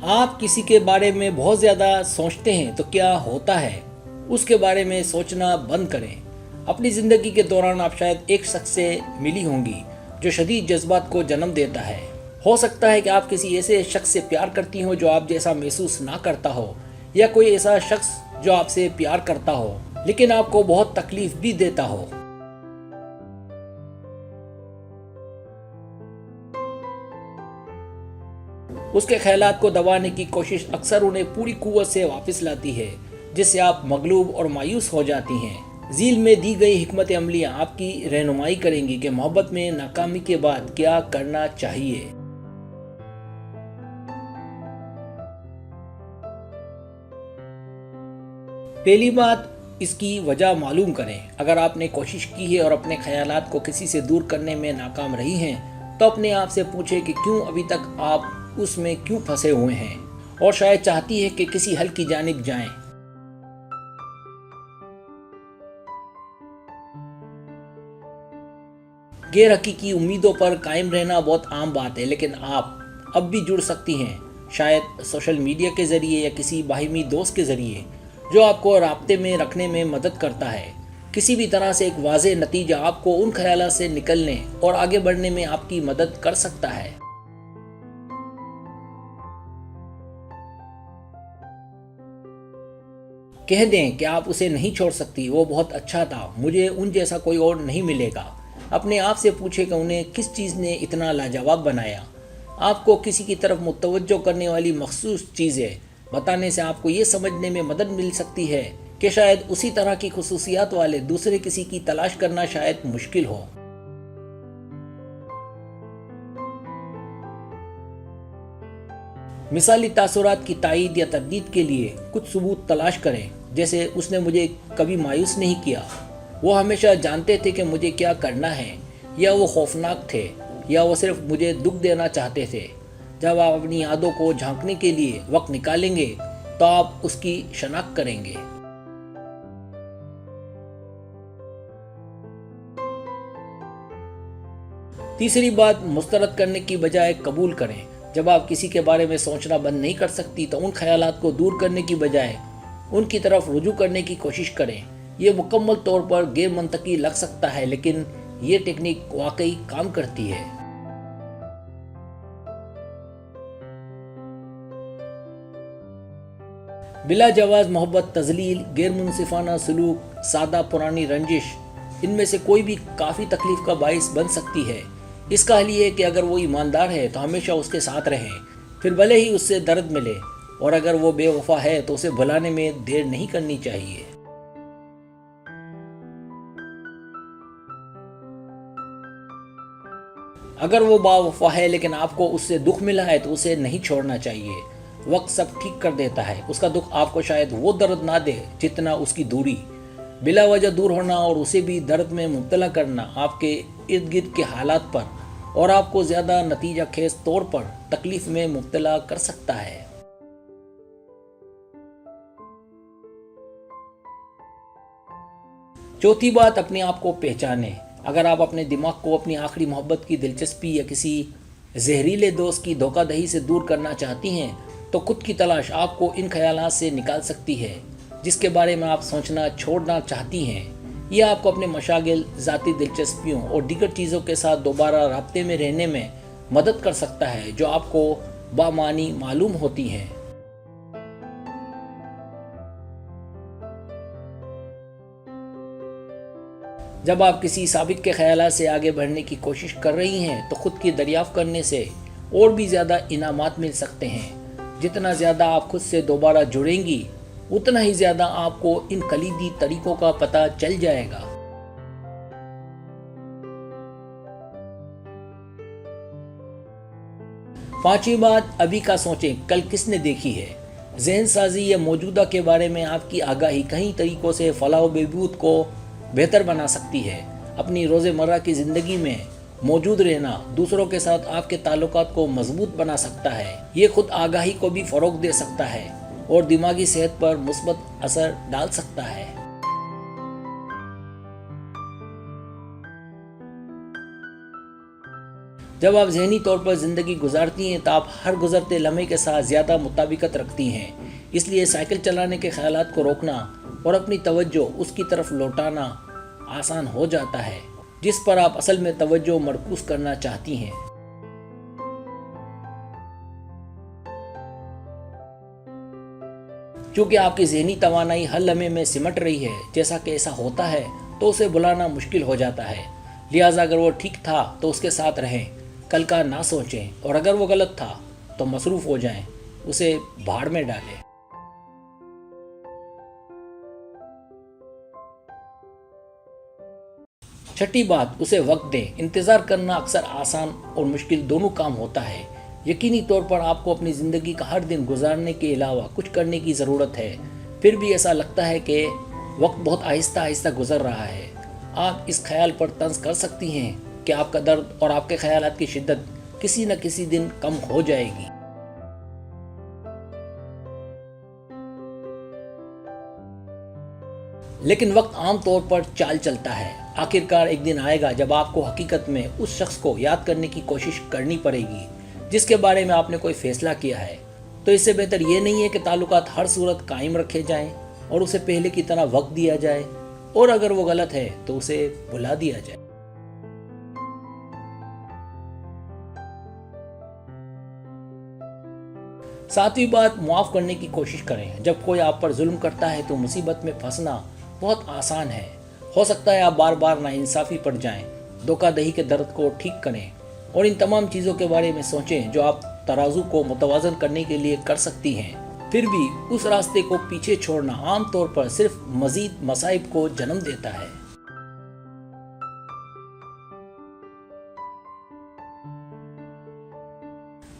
آپ کسی کے بارے میں بہت زیادہ سوچتے ہیں تو کیا ہوتا ہے، اس کے بارے میں سوچنا بند کریں۔ اپنی زندگی کے دوران آپ شاید ایک شخص سے ملی ہوں گی جو شدید جذبات کو جنم دیتا ہے۔ ہو سکتا ہے کہ آپ کسی ایسے شخص سے پیار کرتی ہوں جو آپ جیسا محسوس نہ کرتا ہو، یا کوئی ایسا شخص جو آپ سے پیار کرتا ہو لیکن آپ کو بہت تکلیف بھی دیتا ہو۔ اس کے خیالات کو دبانے کی کوشش اکثر انہیں پوری قوت سے واپس لاتی ہے، جس سے آپ مغلوب اور مایوس ہو جاتی ہیں۔ ذیل میں دی گئی حکمت عملیاں آپ کی رہنمائی کریں گی کہ محبت میں ناکامی کے بعد کیا کرنا چاہیے۔ پہلی بات، اس کی وجہ معلوم کریں۔ اگر آپ نے کوشش کی ہے اور اپنے خیالات کو کسی سے دور کرنے میں ناکام رہی ہیں تو اپنے آپ سے پوچھیں کہ کیوں ابھی تک آپ اس میں کیوں پھنسے ہوئے ہیں، اور شاید چاہتی ہے کہ کسی حل کی جانب جائیں۔ غیر حقیقی امیدوں پر قائم رہنا بہت عام بات ہے، لیکن آپ اب بھی جڑ سکتی ہیں، شاید سوشل میڈیا کے ذریعے یا کسی باہمی دوست کے ذریعے جو آپ کو رابطے میں رکھنے میں مدد کرتا ہے۔ کسی بھی طرح سے ایک واضح نتیجہ آپ کو ان خیالات سے نکلنے اور آگے بڑھنے میں آپ کی مدد کر سکتا ہے۔ کہہ دیں کہ آپ اسے نہیں چھوڑ سکتی، وہ بہت اچھا تھا، مجھے ان جیسا کوئی اور نہیں ملے گا۔ اپنے آپ سے پوچھیں کہ انہیں کس چیز نے اتنا لاجواب بنایا۔ آپ کو کسی کی طرف متوجہ کرنے والی مخصوص چیزیں بتانے سے آپ کو یہ سمجھنے میں مدد مل سکتی ہے کہ شاید اسی طرح کی خصوصیات والے دوسرے کسی کی تلاش کرنا شاید مشکل ہو۔ مثالی تاثرات کی تائید یا تردید کے لیے کچھ ثبوت تلاش کریں، جیسے اس نے مجھے کبھی مایوس نہیں کیا، وہ ہمیشہ جانتے تھے کہ مجھے کیا کرنا ہے، یا وہ خوفناک تھے، یا وہ صرف مجھے دکھ دینا چاہتے تھے۔ جب آپ اپنی یادوں کو جھانکنے کے لیے وقت نکالیں گے تو آپ اس کی شناخت کریں گے۔ تیسری بات، مسترد کرنے کی بجائے قبول کریں۔ جب آپ کسی کے بارے میں سوچنا بند نہیں کر سکتی تو ان خیالات کو دور کرنے کی بجائے ان کی طرف رجوع کرنے کی کوشش کریں۔ یہ مکمل طور پر غیر منطقی لگ سکتا ہے، لیکن یہ ٹیکنیک واقعی کام کرتی ہے۔ بلا جواز محبت، تذلیل، غیر منصفانہ سلوک، سادہ پرانی رنجش، ان میں سے کوئی بھی کافی تکلیف کا باعث بن سکتی ہے۔ اس کا حل یہ ہے کہ اگر وہ ایماندار ہے تو ہمیشہ اس کے ساتھ رہیں، پھر بھلے ہی اس سے درد ملے، اور اگر وہ بے وفا ہے تو اسے بھلانے میں دیر نہیں کرنی چاہیے۔ اگر وہ با وفا ہے لیکن آپ کو اس سے دکھ ملا ہے تو اسے نہیں چھوڑنا چاہیے۔ وقت سب ٹھیک کر دیتا ہے۔ اس کا دکھ آپ کو شاید وہ درد نہ دے جتنا اس کی دوری۔ بلا وجہ دور ہونا اور اسے بھی درد میں مبتلا کرنا آپ کے ارد گرد کے حالات پر اور آپ کو زیادہ نتیجہ خیز طور پر تکلیف میں مبتلا کر سکتا ہے۔ چوتھی بات، اپنے آپ کو پہچانیں۔ اگر آپ اپنے دماغ کو اپنی آخری محبت کی دلچسپی یا کسی زہریلے دوست کی دھوکہ دہی سے دور کرنا چاہتی ہیں تو خود کی تلاش آپ کو ان خیالات سے نکال سکتی ہے جس کے بارے میں آپ سوچنا چھوڑنا چاہتی ہیں۔ یہ آپ کو اپنے مشاغل، ذاتی دلچسپیوں اور دیگر چیزوں کے ساتھ دوبارہ رابطے میں رہنے میں مدد کر سکتا ہے جو آپ کو بامعنی معلوم ہوتی ہیں۔ جب آپ کسی سابق کے خیالات سے آگے بڑھنے کی کوشش کر رہی ہیں تو خود کی دریافت کرنے سے اور بھی زیادہ انعامات مل سکتے ہیں۔ جتنا زیادہ آپ خود سے دوبارہ جڑیں گی، اتنا ہی زیادہ آپ کو ان کلیدی طریقوں کا پتہ چل جائے گا۔ پانچویں بات، ابھی کا سوچیں، کل کس نے دیکھی ہے۔ ذہن سازی یا موجودہ کے بارے میں آپ کی آگاہی کئی طریقوں سے فلاح و بہبود کو بہتر بنا سکتی ہے۔ اپنی روزمرہ کی زندگی میں موجود رہنا دوسروں کے ساتھ آپ کے تعلقات کو مضبوط بنا سکتا ہے۔ یہ خود آگاہی کو بھی فروغ دے سکتا ہے اور دماغی صحت پر مثبت اثر ڈال سکتا ہے۔ جب آپ ذہنی طور پر زندگی گزارتی ہیں تو آپ ہر گزرتے لمحے کے ساتھ زیادہ مطابقت رکھتی ہیں، اس لیے سائیکل چلانے کے خیالات کو روکنا اور اپنی توجہ اس کی طرف لوٹانا آسان ہو جاتا ہے جس پر آپ اصل میں توجہ مرکوز کرنا چاہتی ہیں۔ چونکہ آپ کی ذہنی توانائی ہر لمحے میں سمٹ رہی ہے، جیسا کہ ایسا ہوتا ہے تو اسے بلانا مشکل ہو جاتا ہے، لہٰذا اگر وہ ٹھیک تھا تو اس کے ساتھ رہیں، کل کا نہ سوچیں، اور اگر وہ غلط تھا تو مصروف ہو جائیں، اسے بھاڑ میں ڈالیں۔ چھٹی بات، اسے وقت دیں۔ انتظار کرنا اکثر آسان اور مشکل دونوں کام ہوتا ہے۔ یقینی طور پر آپ کو اپنی زندگی کا ہر دن گزارنے کے علاوہ کچھ کرنے کی ضرورت ہے، پھر بھی ایسا لگتا ہے کہ وقت بہت آہستہ آہستہ گزر رہا ہے۔ آپ اس خیال پر طنز کر سکتی ہیں کہ آپ کا درد اور آپ کے خیالات کی شدت کسی نہ کسی دن کم ہو جائے گی۔ لیکن وقت عام طور پر چال چلتا ہے۔ آخرکار ایک دن آئے گا جب آپ کو حقیقت میں اس شخص کو یاد کرنے کی کوشش کرنی پڑے گی جس کے بارے میں آپ نے کوئی فیصلہ کیا ہے۔ تو اس سے بہتر یہ نہیں ہے کہ تعلقات ہر صورت قائم رکھے جائیں اور اسے پہلے کی طرح وقت دیا جائے، اور اگر وہ غلط ہے تو اسے بھلا دیا جائے۔ ساتویں بات، معاف کرنے کی کوشش کریں۔ جب کوئی آپ پر ظلم کرتا ہے تو مصیبت میں پھنسنا بہت آسان ہے۔ ہو سکتا ہے آپ بار بار ناانصافی پر جائیں، دھوکہ دہی کے درد کو ٹھیک کریں اور ان تمام چیزوں کے بارے میں سوچیں جو آپ ترازو کو متوازن کرنے کے لیے کر سکتی ہیں۔ پھر بھی اس راستے کو پیچھے چھوڑنا عام طور پر صرف مزید مصائب کو جنم دیتا ہے۔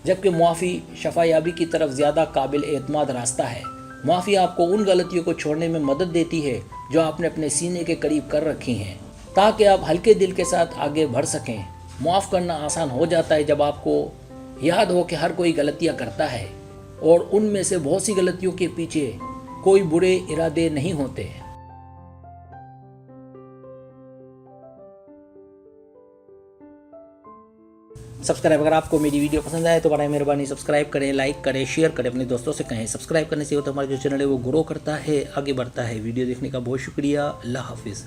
جبکہ معافی شفا یابی کی طرف زیادہ قابل اعتماد راستہ ہے۔ معافی آپ کو ان غلطیوں کو چھوڑنے میں مدد دیتی ہے جو آپ نے اپنے سینے کے قریب کر رکھی ہیں، تاکہ آپ ہلکے دل کے ساتھ آگے بڑھ سکیں۔ معاف کرنا آسان ہو جاتا ہے جب آپ کو یاد ہو کہ ہر کوئی غلطیاں کرتا ہے، اور ان میں سے بہت سی غلطیوں کے پیچھے کوئی برے ارادے نہیں ہوتے۔ سبسکرائب، اگر آپ کو میری ویڈیو پسند آئے تو برائے مہربانی سبسکرائب کریں، لائک کریں، شیئر کریں، اپنے دوستوں سے کہیں۔ سبسکرائب کرنے سے ہمارا جو چینل ہے وہ گرو کرتا ہے، آگے بڑھتا ہے۔ ویڈیو دیکھنے کا بہت شکریہ۔ اللہ حافظ۔